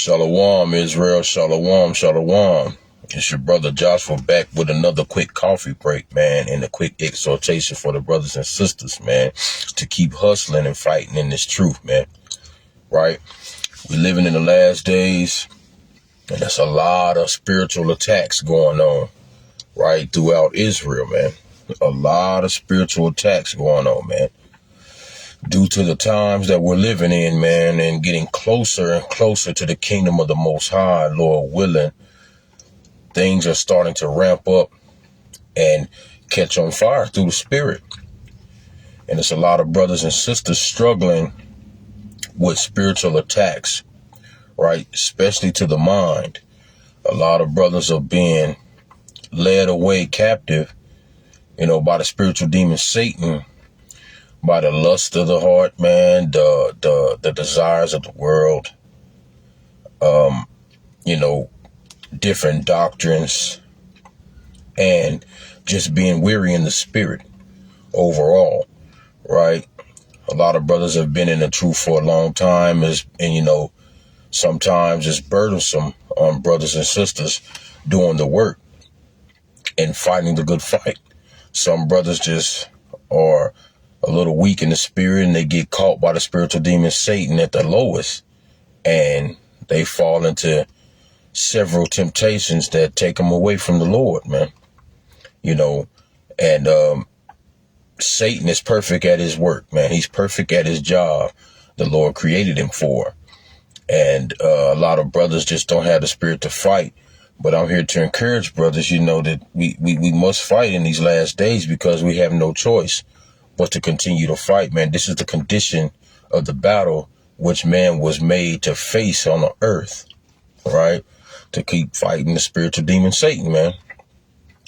Shalom, Israel. Shalom, shalom. It's your brother Joshua back with another quick coffee break, man, and a quick exhortation for the brothers and sisters, man, to keep hustling and fighting in this truth, man. Right? We're living in the last days, and there's a lot of spiritual attacks going on, right, throughout Israel, man. A lot of spiritual attacks going on, man. Due to the times that we're living in, man, and getting closer and closer to the kingdom of the Most High, Lord willing, things are starting to ramp up and catch on fire through the Spirit. And it's a lot of brothers and sisters struggling with spiritual attacks, right, especially to the mind. A lot of brothers are being led away captive, by the spiritual demon Satan, by the lust of the heart, man, the desires of the world, different doctrines, and just being weary in the spirit overall, right? A lot of brothers have been in the truth for a long time, and sometimes it's burdensome on brothers and sisters doing the work and fighting the good fight. Some brothers just are a little weak in the spirit, and they get caught by the spiritual demon Satan at the lowest, and they fall into several temptations that take them away from the Lord, man. And Satan is perfect at his work, man. He's perfect at his job the Lord created him for. And a lot of brothers just don't have the spirit to fight. But I'm here to encourage brothers, that we must fight in these last days, because we have no choice but to continue to fight, man. This is the condition of the battle which man was made to face on the earth, right? To keep fighting the spiritual demon Satan, man.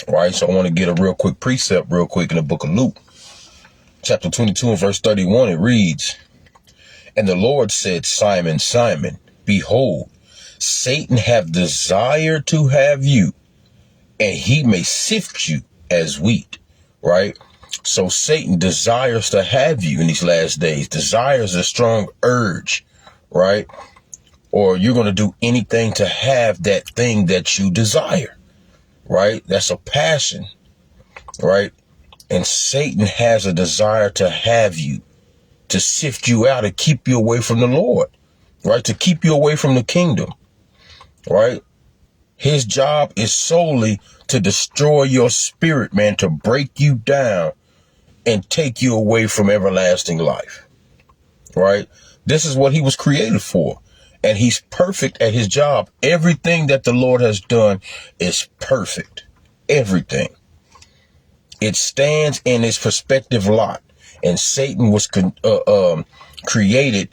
Right? So I want to get a real quick precept real quick in the book of Luke, chapter 22 and verse 31. It reads, "And the Lord said, Simon, Simon, behold, Satan hath desired to have you, and he may sift you as wheat," right? So Satan desires to have you in these last days. Desires a strong urge, right? Or you're going to do anything to have that thing that you desire, right? That's a passion, right? And Satan has a desire to have you, to sift you out and keep you away from the Lord, right? To keep you away from the kingdom, right? His job is solely to destroy your spirit, man, to break you down and take you away from everlasting life, right? This is what he was created for. And he's perfect at his job. Everything that the Lord has done is perfect. Everything. It stands in its prospective lot. And Satan was created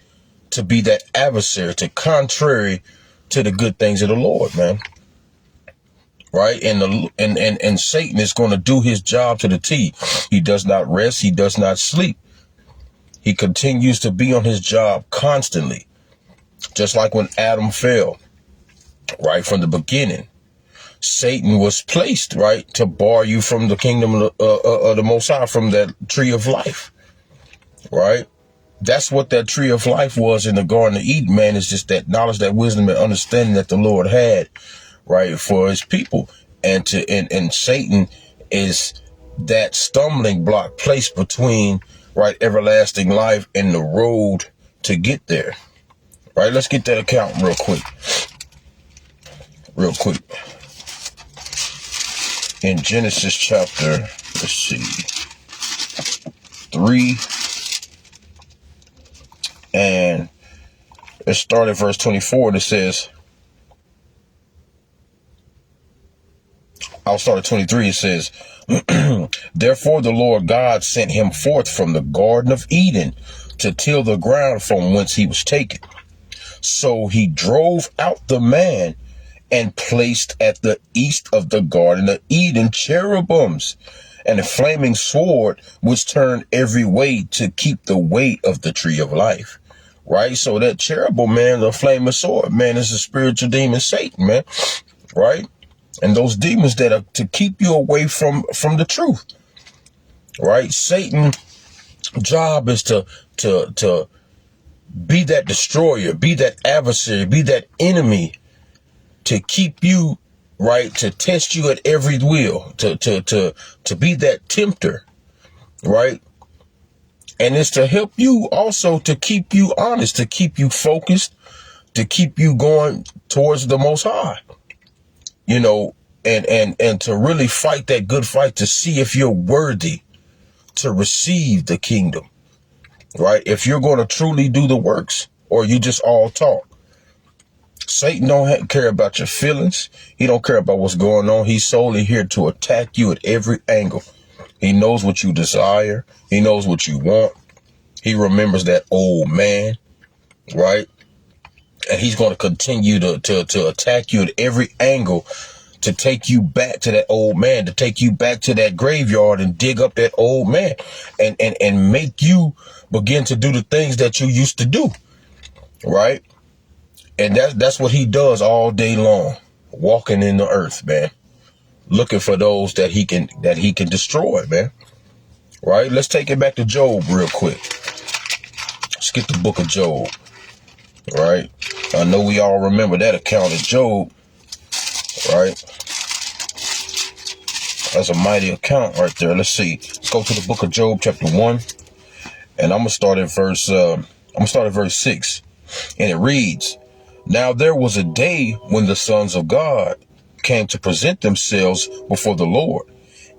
to be that adversary, to contrary to the good things of the Lord, man. Right? And Satan is going to do his job to the T. He does not rest. He does not sleep. He continues to be on his job constantly. Just like when Adam fell, right from the beginning, Satan was placed, right, to bar you from the kingdom of the Most High, from that tree of life, right? That's what that tree of life was in the Garden of Eden, man. It's just that knowledge, that wisdom, and understanding that the Lord had, right, for his people. And Satan is that stumbling block placed between, right, everlasting life and the road to get there. Right, let's get that account real quick. In Genesis chapter, 3, and it started at verse 24. And it says, I'll start at 23. It says, "Therefore the Lord God sent him forth from the Garden of Eden to till the ground from whence he was taken. So he drove out the man and placed at the east of the Garden of Eden cherubims and a flaming sword which turned every way to keep the way of the tree of life." Right? So that cherubim, man, the flaming sword, man, is a spiritual demon Satan, man. Right? And those demons that are to keep you away from the truth. Right? Satan's job is to be that destroyer, be that adversary, be that enemy to keep you, right, to test you at every wheel, to be that tempter, right? And it's to help you also to keep you honest, to keep you focused, to keep you going towards the Most High, you know, and to really fight that good fight to see if you're worthy to receive the kingdom, right? If you're going to truly do the works, or you just all talk. Satan don't care about your feelings. He don't care about what's going on. He's solely here to attack you at every angle. He knows what you desire. He knows what you want. He remembers that old man, right? And he's going to continue to attack you at every angle, to take you back to that old man, to take you back to that graveyard and dig up that old man and make you begin to do the things that you used to do, right? And that's what he does all day long, walking in the earth, man, looking for those that he can destroy, man. Right? Let's take it back to Job real quick. Let's get the book of Job. Right? I know we all remember that account of Job. Right? That's a mighty account right there. Let's see. Let's go to the book of Job, chapter 1. And I'm gonna start at verse 6. And it reads, "Now there was a day when the sons of God came to present themselves before the Lord,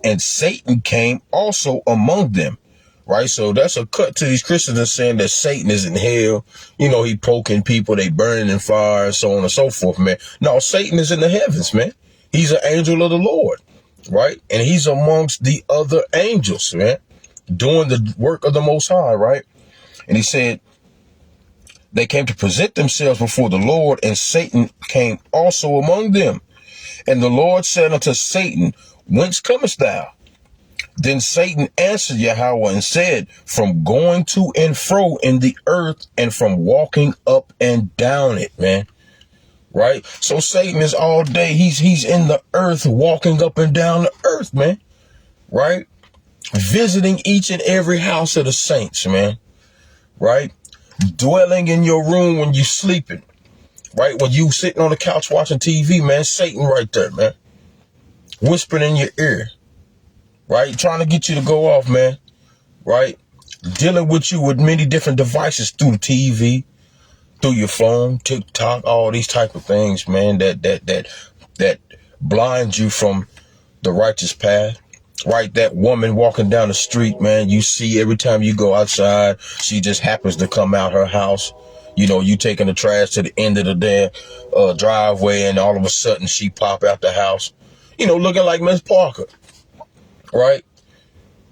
and Satan came also among them." Right? So that's a cut to these Christians that's saying that Satan is in hell. You know, he poking people, they burning in fire, so on and so forth, man. No, Satan is in the heavens, man. He's an angel of the Lord, right? And he's amongst the other angels, man, doing the work of the Most High, right? And he said, they came to present themselves before the Lord, and Satan came also among them. And the Lord said unto Satan, "Whence comest thou?" Then Satan answered Yahweh and said, "From going to and fro in the earth, and from walking up and down it," man. Right? So Satan is all day. He's in the earth, walking up and down the earth, man. Right? Visiting each and every house of the saints, man. Right? Dwelling in your room when you sleeping, right? When you sitting on the couch watching TV, man, Satan right there, man. Whispering in your ear, right? Trying to get you to go off, man, right? Dealing with you with many different devices through the TV, through your phone, TikTok, all these type of things, man, that blinds you from the righteous path. Right, that woman walking down the street, man, you see every time you go outside, she just happens to come out her house. You know, you taking the trash to the end of the damn driveway, and all of a sudden she pop out the house, you know, looking like Miss Parker. Right?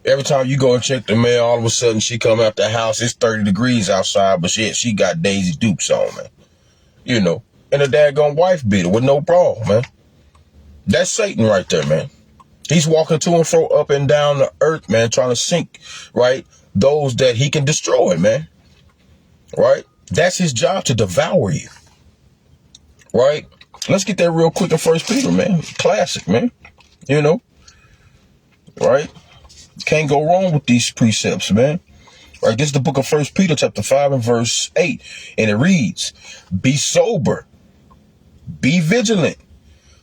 Every time you go and check the mail, all of a sudden she come out the house. It's 30 degrees outside, but she got Daisy Dukes on, man. You know, and a daggone wife beater with no problem, man. That's Satan right there, man. He's walking to and fro up and down the earth, man, trying to sink, right, those that he can destroy, man. Right? That's his job, to devour you. Right? Let's get that real quick in 1 Peter, man. Classic, man. You know? Right? Can't go wrong with these precepts, man. Right? This is the book of 1 Peter, chapter 5 and verse 8. And it reads, "Be sober, be vigilant.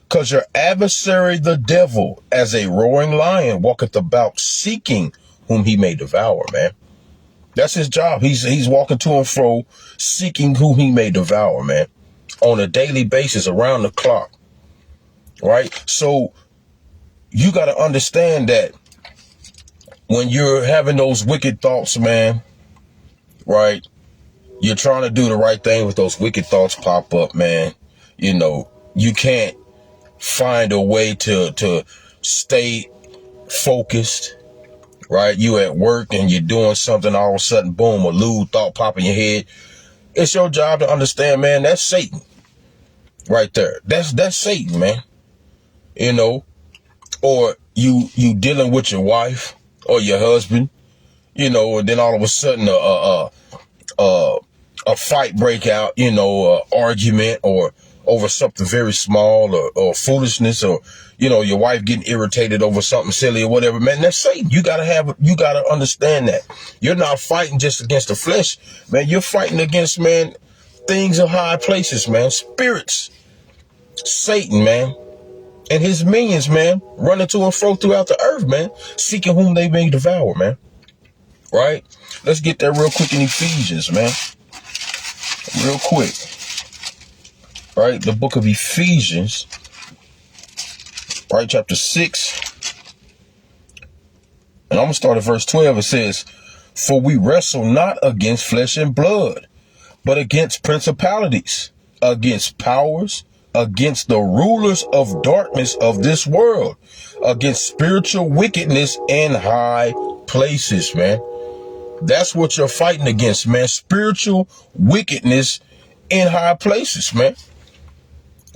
Because your adversary, the devil, as a roaring lion, walketh about seeking whom he may devour," man. That's his job. He's walking to and fro, seeking whom he may devour, man, on a daily basis, around the clock. Right? So you got to understand that when you're having those wicked thoughts, man, right, you're trying to do the right thing with those wicked thoughts pop up, man. You know, you can't find a way to stay focused, right? You at work and you're doing something, all of a sudden, boom, a lewd thought pop in your head. It's your job to understand, man, that's Satan right there. That's Satan, man. You know, or you dealing with your wife or your husband, you know, and then all of a sudden a fight break out, you know, argument or over something very small or foolishness, or, your wife getting irritated over something silly or whatever, man, that's Satan. You gotta understand that. You're not fighting just against the flesh, man. You're fighting against, man, things of high places, man, spirits, Satan, man, and his minions, man, running to and fro throughout the earth, man, seeking whom they may devour, man. Right? Let's get that real quick in Ephesians, man. Real quick. Right? The book of Ephesians, right? Chapter 6. And I'm going to start at verse 12. It says, "For we wrestle not against flesh and blood, but against principalities, against powers, against the rulers of darkness of this world, against spiritual wickedness in high places," man. That's what you're fighting against, man. Spiritual wickedness in high places, man.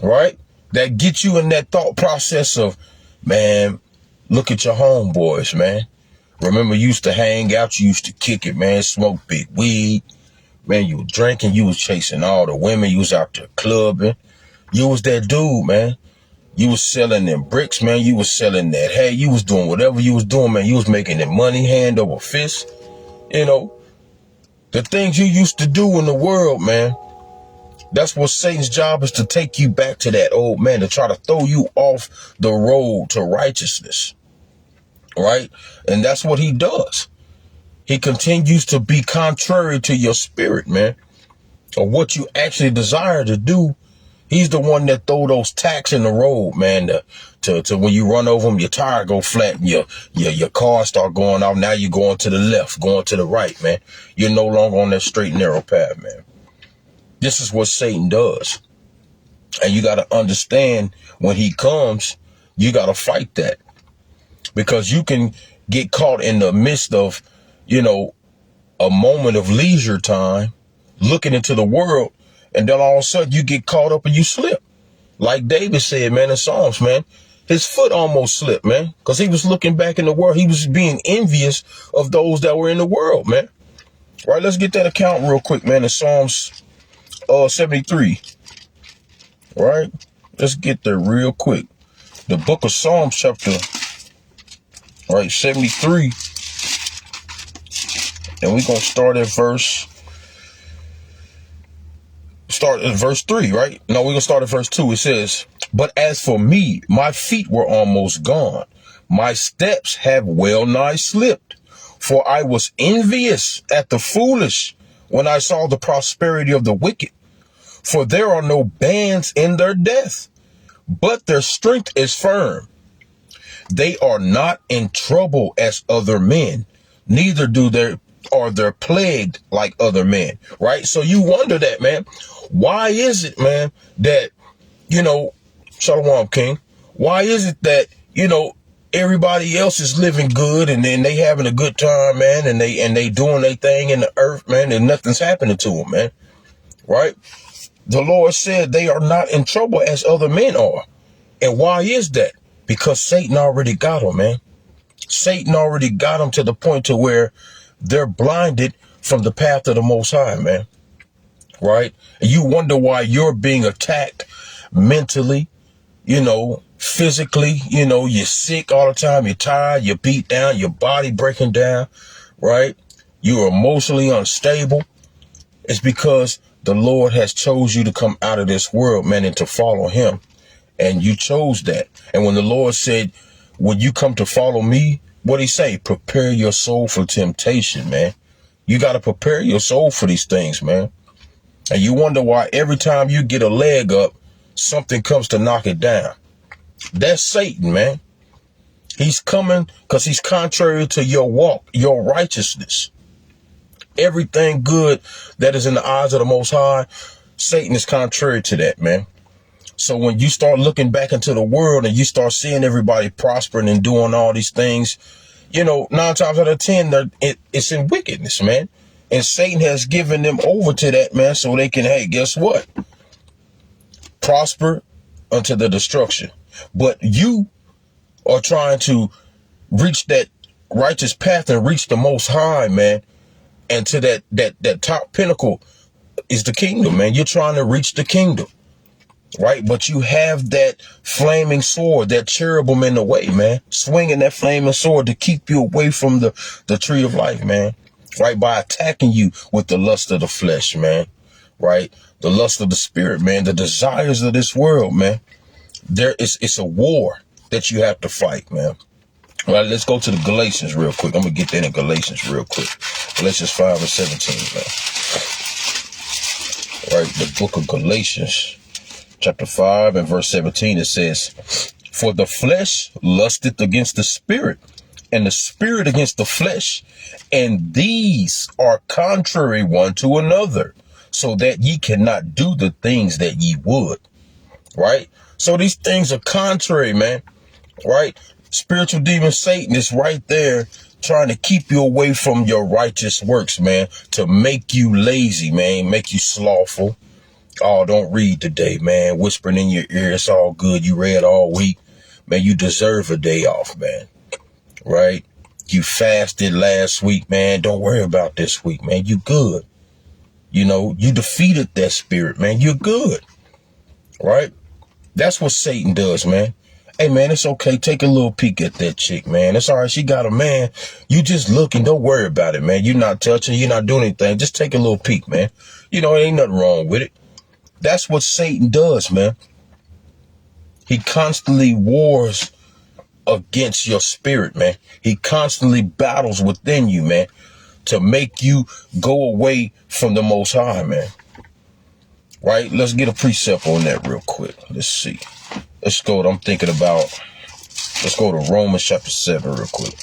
Right? That gets you in that thought process of, man, look at your homeboys, man. Remember, you used to hang out, you used to kick it, man, smoke big weed. Man, you were drinking, you was chasing all the women, you was out there clubbing. You was that dude, man. You was selling them bricks, man. You was selling that hay. You was doing whatever you was doing, man. You was making that money hand over fist. The things you used to do in the world, man. That's what Satan's job is, to take you back to that old man, to try to throw you off the road to righteousness. Right? And that's what he does. He continues to be contrary to your spirit, man, or what you actually desire to do. He's the one that throw those tacks in the road, man, to when you run over them, your tire go flat and your car start going off. Now you're going to the left, going to the right, man. You're no longer on that straight and narrow path, man. This is what Satan does. And you got to understand, when he comes, you got to fight that, because you can get caught in the midst of, a moment of leisure time, looking into the world. And then all of a sudden you get caught up and you slip. Like David said, man, in Psalms, man, his foot almost slipped, man, because he was looking back in the world. He was being envious of those that were in the world, man. Right, let's get that account real quick, man, in Psalms 73. Right, let's get there real quick. The book of Psalms, chapter 73. And we're going to start at verse 3, right? No, we're going to start at verse 2. It says, "But as for me, my feet were almost gone. My steps have well nigh slipped. For I was envious at the foolish when I saw the prosperity of the wicked. For there are no bands in their death, but their strength is firm. They are not in trouble as other men, neither are they plagued like other men." Right? So you wonder that, man. Why is it, man, that, Shalom King, why is it that, everybody else is living good and then they having a good time, man, and they doing their thing in the earth, man, and nothing's happening to them, man. Right? The Lord said they are not in trouble as other men are. And why is that? Because Satan already got them, man. Satan already got them to the point to where they're blinded from the path of the Most High, man. Right? And you wonder why you're being attacked mentally, physically, you're sick all the time. You're tired. You're beat down. Your body breaking down. Right? You're emotionally unstable. It's because the Lord has chose you to come out of this world, man, and to follow him. And you chose that. And when the Lord said, when you come to follow me, what'd he say? Prepare your soul for temptation, man. You got to prepare your soul for these things, man. And you wonder why every time you get a leg up, something comes to knock it down. That's Satan, man. He's coming because he's contrary to your walk, your righteousness. Everything good that is in the eyes of the Most High, Satan is contrary to that, man. So when you start looking back into the world and you start seeing everybody prospering and doing all these things, 9 times out of 10, it's in wickedness, man. And Satan has given them over to that, man, so they can, hey, guess what? Prosper unto the destruction. But you are trying to reach that righteous path and reach the Most High, man. And to that top pinnacle is the kingdom, man. You're trying to reach the kingdom. right? But you have that flaming sword, that cherubim in the way, man, swinging that flaming sword to keep you away from the tree of life, man, right? By attacking you with the lust of the flesh, man, right? The lust of the spirit, man, the desires of this world, man. It's a war that you have to fight, man. All right, let's go to the Galatians real quick. I'm going to get that in Galatians real quick. Galatians 5 and 17, man. All right, the book of Galatians, chapter 5 and verse 17, it says, "For the flesh lusteth against the spirit, and the spirit against the flesh, and these are contrary one to another, so that ye cannot do the things that ye would." Right? So these things are contrary, man. Right? Spiritual demon Satan is right there trying to keep you away from your righteous works, man, to make you lazy, man, make you slothful. Oh, don't read today, man. Whispering in your ear, it's all good. You read all week. Man, you deserve a day off, man. Right? You fasted last week, man. Don't worry about this week, man. You good. You know, you defeated that spirit, man. You're good. Right? That's what Satan does, man. Hey, man, it's okay. Take a little peek at that chick, man. It's all right. She got a man. You just looking. Don't worry about it, man. You're not touching. You're not doing anything. Just take a little peek, man. You know, ain't nothing wrong with it. That's what Satan does, man. He constantly wars against your spirit, man. He constantly battles within you, man, to make you go away from the Most High, man. Right? Let's get a precept on that real quick. Let's see. Let's go. Let's go to Romans chapter 7 real quick.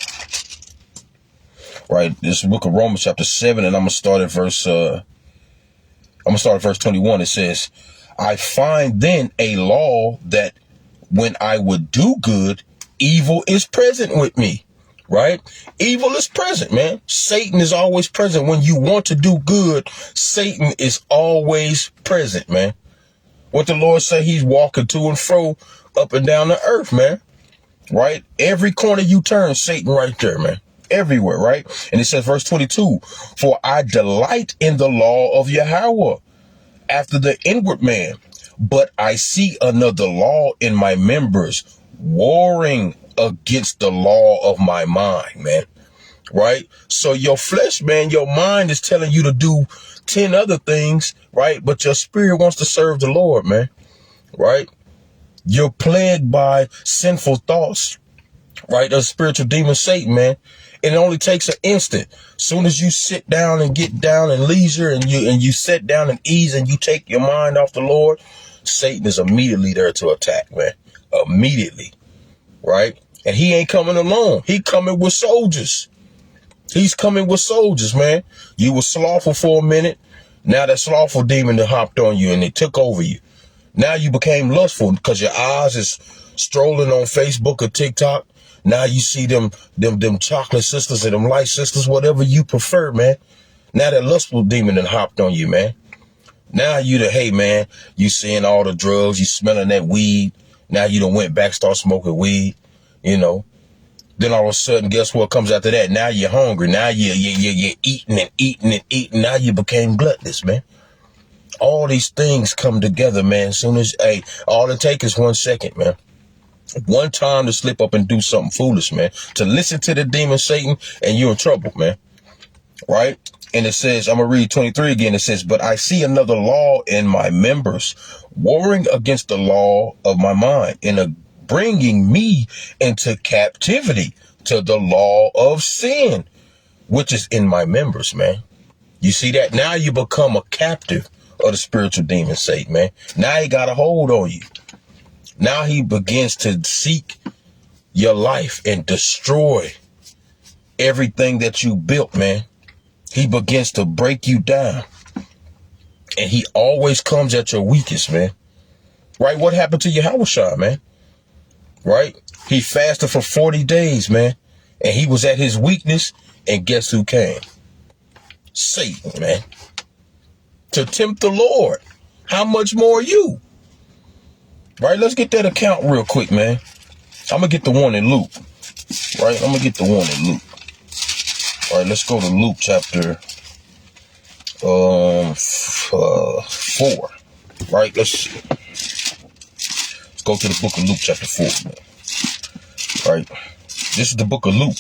Right? This book of Romans chapter 7, and I'm going to start at verse 21. It says, "I find then a law that when I would do good, evil is present with me." Right? Evil is present, man. Satan is always present. When you want to do good, Satan is always present, man. What the Lord say, he's walking to and fro up and down the earth, man. Right? Every corner you turn, Satan right there, man. Everywhere, right? And it says, verse 22, "For I delight in the law of Yahweh after the inward man, but I see another law in my members, warring against the law of my mind," man. Right? So your flesh, man, your mind is telling you to do 10 other things, right? But your spirit wants to serve the Lord, man. Right? You're plagued by sinful thoughts, right? A spiritual demon Satan, man. It only takes an instant. Soon as you sit down and get down and leisure and you sit down and ease and you take your mind off the Lord, Satan is immediately there to attack, man. Immediately. Right? And he ain't coming alone. He coming with soldiers. He's coming with soldiers, man. You were slothful for a minute. Now that slothful demon that hopped on you and it took over you. Now you became lustful because your eyes is strolling on Facebook or TikTok. Now you see them chocolate sisters and them light sisters, whatever you prefer, man. Now that lustful demon that hopped on you, man. Now hey, man, you seeing all the drugs, you smelling that weed. Now you done went back, start smoking weed, you know. Then all of a sudden, guess what comes after that? Now you're hungry. Now you're eating and eating and eating. Now you became gluttonous, man. All these things come together, man. As soon as, all it takes is 1 second, man. One time to slip up and do something foolish, man. To listen to the demon Satan and you're in trouble, man. Right? And it says, I'm going to read 23 again. It says, "But I see another law in my members, warring against the law of my mind, and bringing me into captivity to the law of sin, which is in my members," man. You see that? Now you become a captive of the spiritual demon Satan, man. Now he got a hold on you. Now he begins to seek your life and destroy everything that you built, man. He begins to break you down. And he always comes at your weakest, man. Right? What happened to Yahushua, man? Right? He fasted for 40 days, man. And he was at his weakness. And guess who came? Satan, man. To tempt the Lord. How much more you? Right? Let's get that account real quick, man. I'm going to get the one in Luke. Right? I'm going to get the one in Luke. All right, let's go to Luke chapter 4. Right? Let's see. Go to the book of Luke chapter 4, man. Right? This is the book of Luke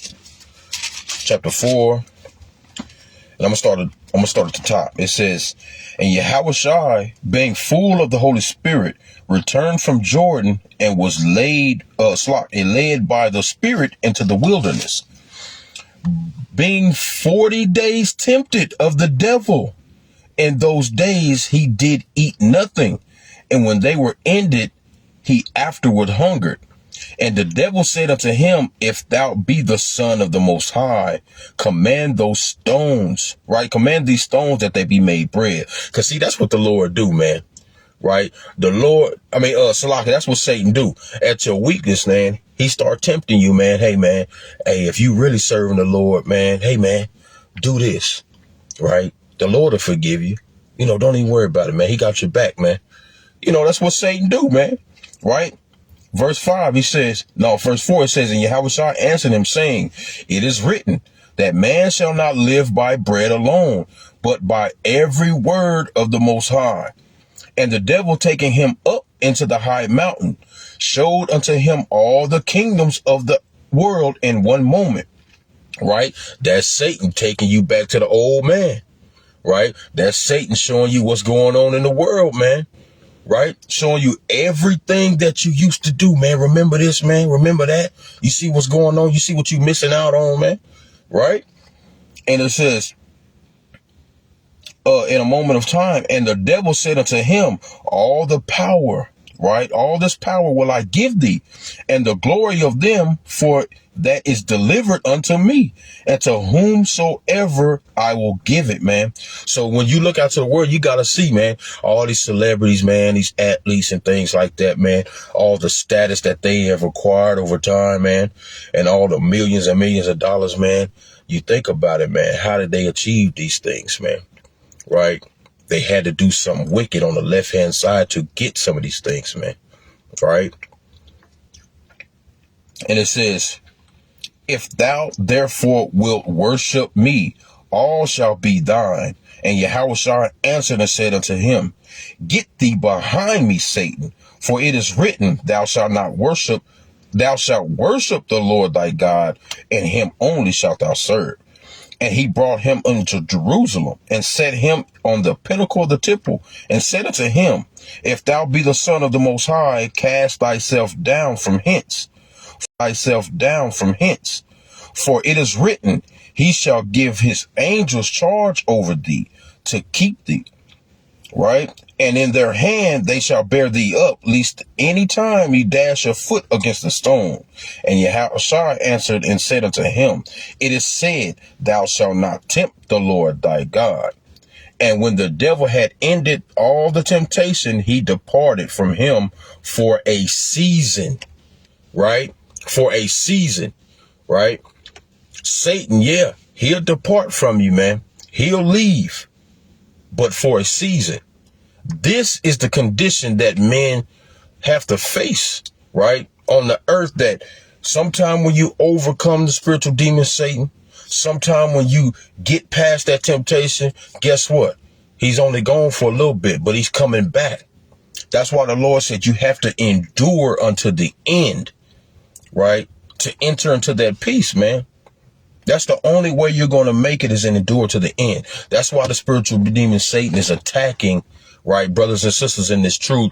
chapter 4. And I'm gonna start at the top. It says, and Yahushua, being full of the Holy Spirit, returned from Jordan and was led by the Spirit into the wilderness, being 40 days tempted of the devil. In those days he did eat nothing, and when they were ended, he afterward hungered. And the devil said unto him, if thou be the Son of the Most High, command those stones, right? Command these stones that they be made bread. Because see, that's what the Lord do, man. Right? Salaki, that's what Satan do. At your weakness, man, he start tempting you, man. Hey, if you really serving the Lord, man, hey, man, do this, right? The Lord will forgive you. Don't even worry about it, man. He got your back, man. That's what Satan do, man. Right? Verse 4, it says, and Yahushua answered him, saying, it is written that man shall not live by bread alone, but by every word of the Most High. And the devil, taking him up into the high mountain, showed unto him all the kingdoms of the world in one moment. Right? That's Satan taking you back to the old man. Right? That's Satan showing you what's going on in the world, man. Right? Showing you everything that you used to do, man. Remember this, man. Remember that. You see what's going on. You see what you're missing out on, man. Right? And it says, in a moment of time, and the devil said unto him, all the power, right? All this power will I give thee, and the glory of them, for that is delivered unto me, and to whomsoever I will give it, man. So when you look out to the world, you got to see, man, all these celebrities, man, these athletes and things like that, man, all the status that they have acquired over time, man, and all the millions and millions of dollars, man. You think about it, man. How did they achieve these things, man? Right? They had to do something wicked on the left-hand side to get some of these things, man. Right? And it says, if thou therefore wilt worship me, all shall be thine. And Yahushua answered and said unto him, get thee behind me, Satan, for it is written, thou shalt worship the Lord thy God, and him only shalt thou serve. And he brought him unto Jerusalem, and set him on the pinnacle of the temple, and said unto him, if thou be the Son of the Most High, cast thyself down from hence. For it is written, he shall give his angels charge over thee, to keep thee. Right? And in their hand they shall bear thee up, lest any time you dash your foot against a stone. And Yahushua answered and said unto him, it is said, thou shalt not tempt the Lord thy God. And when the devil had ended all the temptation, he departed from him for a season. Right? For a season. Right? Satan, yeah, he'll depart from you, man. He'll leave, but for a season. This is the condition that men have to face, right, on the earth, that sometime when you overcome the spiritual demon Satan, sometime when you get past that temptation, guess what? He's only gone for a little bit, but he's coming back. That's why the Lord said you have to endure unto the end, right, to enter into that peace, man. That's the only way you're going to make it, is in endure to the end. That's why the spiritual demon Satan is attacking, right, brothers and sisters in this truth,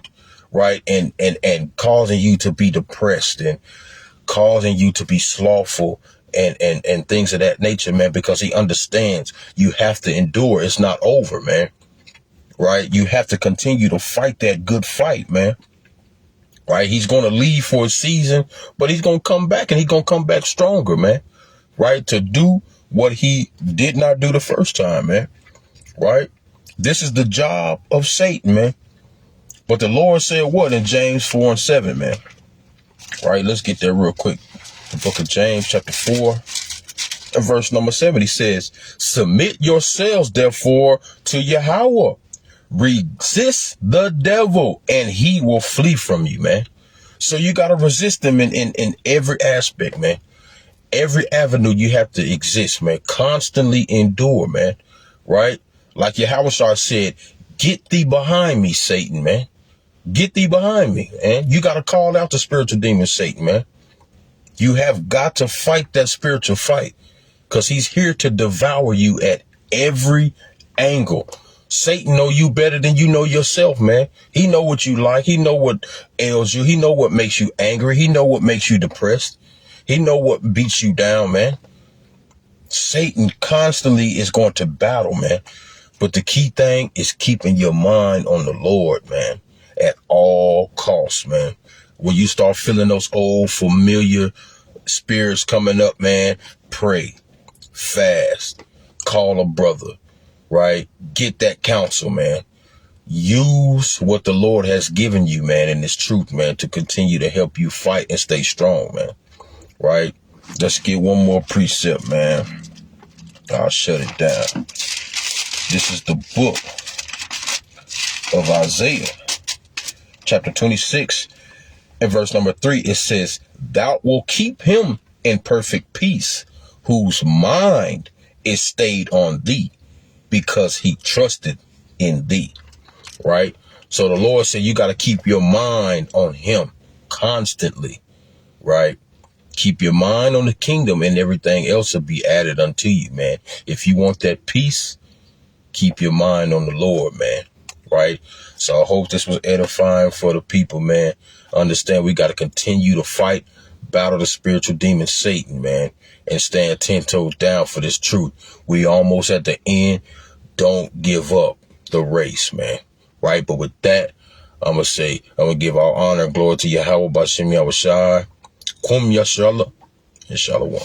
right, and causing you to be depressed and causing you to be slothful and things of that nature, man, because he understands you have to endure. It's not over, man, right? You have to continue to fight that good fight, man, right? He's going to leave for a season, but he's going to come back, and he's going to come back stronger, man. Right, to do what he did not do the first time, man. Right? This is the job of Satan, man. But the Lord said what in James 4:7, man? Right, let's get there real quick. The book of James, chapter 4, and verse number 7, he says, submit yourselves, therefore, to Yahweh. Resist the devil, and he will flee from you, man. So you got to resist him in every aspect, man. Every avenue you have to exist, man. Constantly endure, man. Right? Like Yahushua said, get thee behind me, Satan, man. Get thee behind me, man. You got to call out the spiritual demon, Satan, man. You have got to fight that spiritual fight, because he's here to devour you at every angle. Satan know you better than you know yourself, man. He know what you like. He know what ails you. He know what makes you angry. He know what makes you depressed. He know what beats you down, man. Satan constantly is going to battle, man. But the key thing is keeping your mind on the Lord, man, at all costs, man. When you start feeling those old familiar spirits coming up, man, pray, fast, call a brother, right? Get that counsel, man. Use what the Lord has given you, man, in this truth, man, to continue to help you fight and stay strong, man, right? Let's get one more precept, man. I'll shut it down. This is the book of Isaiah, chapter 26, and verse number 3. It says, thou wilt keep him in perfect peace, whose mind is stayed on thee, because he trusted in thee. Right? So the Lord said you got to keep your mind on him constantly. Right? Keep your mind on the kingdom, and everything else will be added unto you, man. If you want that peace, keep your mind on the Lord, man. Right? So I hope this was edifying for the people, man. Understand we got to continue to fight, battle the spiritual demon Satan, man, and stand 10 toes down for this truth. We almost at the end. Don't give up the race, man. Right? But with that, I'm going to give all honor and glory to Yahweh Bashem Yahushai. Kum Yashallah and Shalom.